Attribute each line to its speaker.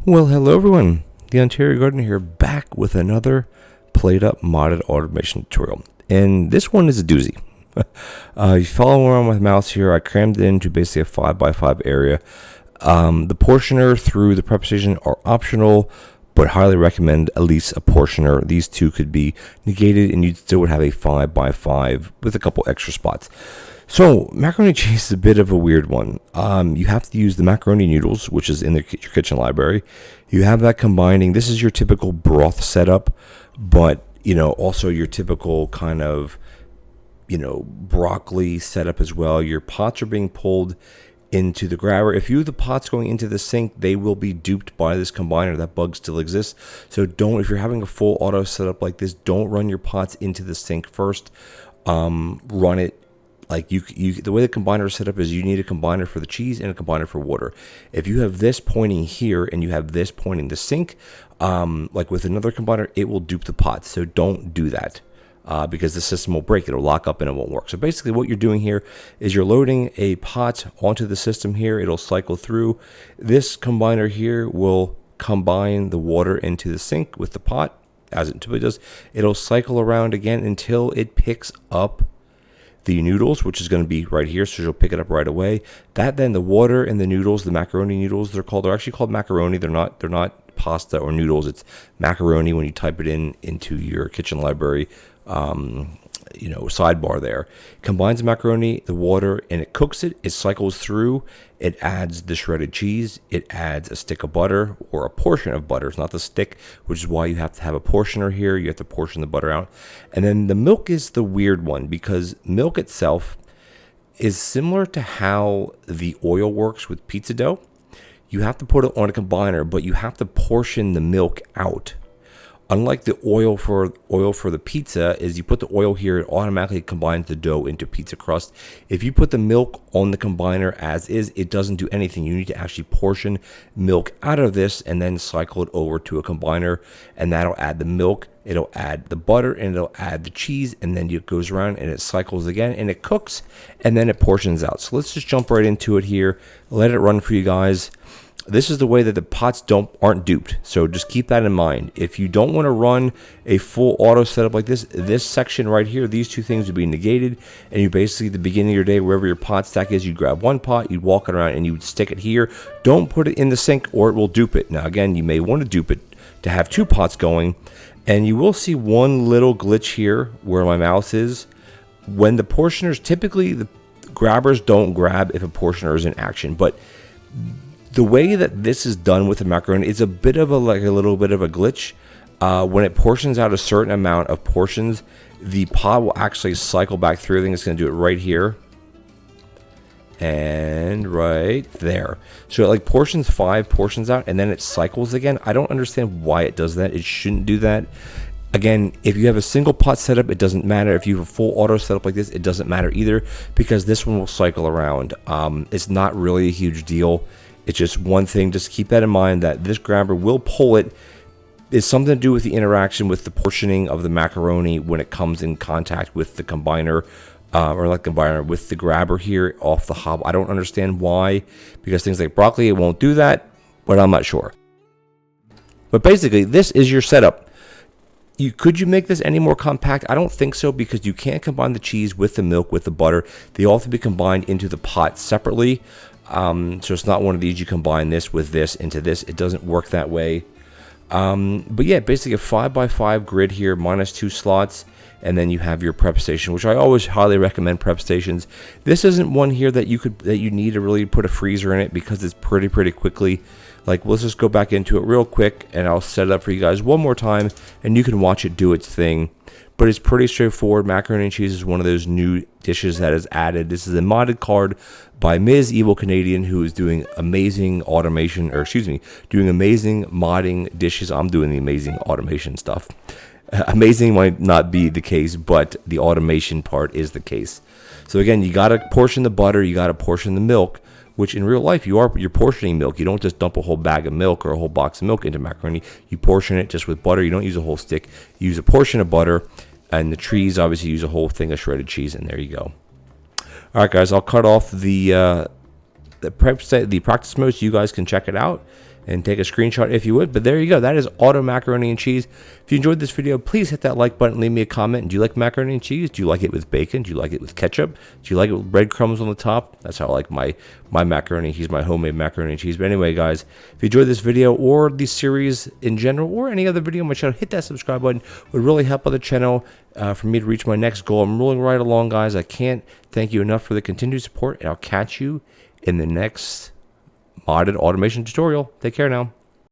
Speaker 1: Well, hello everyone. TheOntarioGardener here, back with another PlateUp modded automation tutorial. And this one is a doozy. You follow around with mouse here. I crammed it into basically a 5x5 area. The portioner through the prep station are optional, but highly recommend at least a portioner. These two could be negated and you still would have a 5x5 with a couple extra spots. So, macaroni cheese is a bit of a weird one. You have to use the macaroni noodles, which is in your kitchen library. You have that combining. This is your typical broth setup, but, also your typical kind of, broccoli setup as well. Your pots are being pulled into the grabber. If you have the pots going into the sink, they will be duped by this combiner. That bug still exists. So if you're having a full auto setup like this, don't run your pots into the sink first. Run it. Like the way the combiner is set up is you need a combiner for the cheese and a combiner for water. If you have this pointing here and you have this pointing the sink, like with another combiner, it will dupe the pot. So don't do that because the system will break. It'll lock up and it won't work. So basically what you're doing here is you're loading a pot onto the system here. It'll cycle through. This combiner here will combine the water into the sink with the pot, as it typically does. It'll cycle around again until it picks up the noodles, which is going to be right here, so you'll pick it up right away. Then the water and the noodles, the macaroni noodles, they're actually called macaroni. They're not pasta or noodles. It's macaroni when you type it into your kitchen library sidebar there. Combines the macaroni, the water, and it cooks it. It cycles through. It adds the shredded cheese. It adds a stick of butter or a portion of butter. It's not the stick, which is why you have to have a portioner here. You have to portion the butter out. And then the milk is the weird one because milk itself is similar to how the oil works with pizza dough. You have to put it on a combiner, but you have to portion the milk out. Unlike the oil for the pizza, is you put the oil here, it automatically combines the dough into pizza crust. If you put the milk on the combiner as is, it doesn't do anything. You need to actually portion milk out of this and then cycle it over to a combiner, and that'll add the milk, it'll add the butter, and it'll add the cheese, and then it goes around and it cycles again, and it cooks, and then it portions out. So let's just jump right into it here. Let it run for you guys. This is the way that the pots aren't duped. So just keep that in mind. If you don't want to run a full auto setup like this section right here, these two things would be negated. And you basically, at the beginning of your day, wherever your pot stack is, you'd grab one pot, you'd walk it around, and you would stick it here. Don't put it in the sink or it will dupe it. Now, again, you may want to dupe it to have two pots going. And you will see one little glitch here where my mouse is. When the portioners, typically the grabbers don't grab if a portioner is in action. But the way that this is done with the macaroni is a bit of a little bit of a glitch. When it portions out a certain amount of portions, the pot will actually cycle back through. I think it's going to do it right here and right there. So it portions 5 portions out and then it cycles again. I don't understand why it does that. It shouldn't do that. Again, if you have a single pot setup, it doesn't matter. If you have a full auto setup like this, it doesn't matter either because this one will cycle around. It's not really a huge deal. It's just one thing. Just keep that in mind that this grabber will pull it. It's something to do with the interaction with the portioning of the macaroni when it comes in contact with the combiner, with the grabber here off the hob. I don't understand why, because things like broccoli, it won't do that, but I'm not sure. But basically, this is your setup. Could you make this any more compact? I don't think so because you can't combine the cheese with the milk, with the butter. They all have to be combined into the pot separately. So it's not one of these, you combine this with this into this. It doesn't work that way. But yeah, basically a 5x5 grid here, -2 slots. And then you have your prep station, which I always highly recommend prep stations. This isn't one here that you need to really put a freezer in it because it's pretty quickly. Let's just go back into it real quick and I'll set it up for you guys one more time and you can watch it do its thing. But it's pretty straightforward. Macaroni and cheese is one of those new dishes that is added. This is a modded card by Ms. Evil Canadian, who is doing amazing automation, doing amazing modding dishes. I'm doing the amazing automation stuff. Amazing might not be the case, but the automation part is the case. So again, you got to portion the butter, you got to portion the milk, which in real life you're portioning milk. You don't just dump a whole bag of milk or a whole box of milk into macaroni. You portion it just with butter. You don't use a whole stick. You use a portion of butter. And the trees, obviously, use a whole thing of shredded cheese, and there you go. All right, guys, I'll cut off the the practice mode so you guys can check it out and take a screenshot if you would. But there you go. That is auto macaroni and cheese. If you enjoyed this video, please hit that like button. Leave me a comment. Do you like macaroni and cheese? Do you like it with bacon? Do you like it with ketchup? Do you like it with breadcrumbs on the top? That's how I like my macaroni. He's my homemade macaroni and cheese. But anyway, guys, if you enjoyed this video or the series in general or any other video on my channel, hit that subscribe button. It would really help out the channel for me to reach my next goal. I'm rolling right along, guys. I can't thank you enough for the continued support, and I'll catch you in the next modded automation tutorial. Take care now.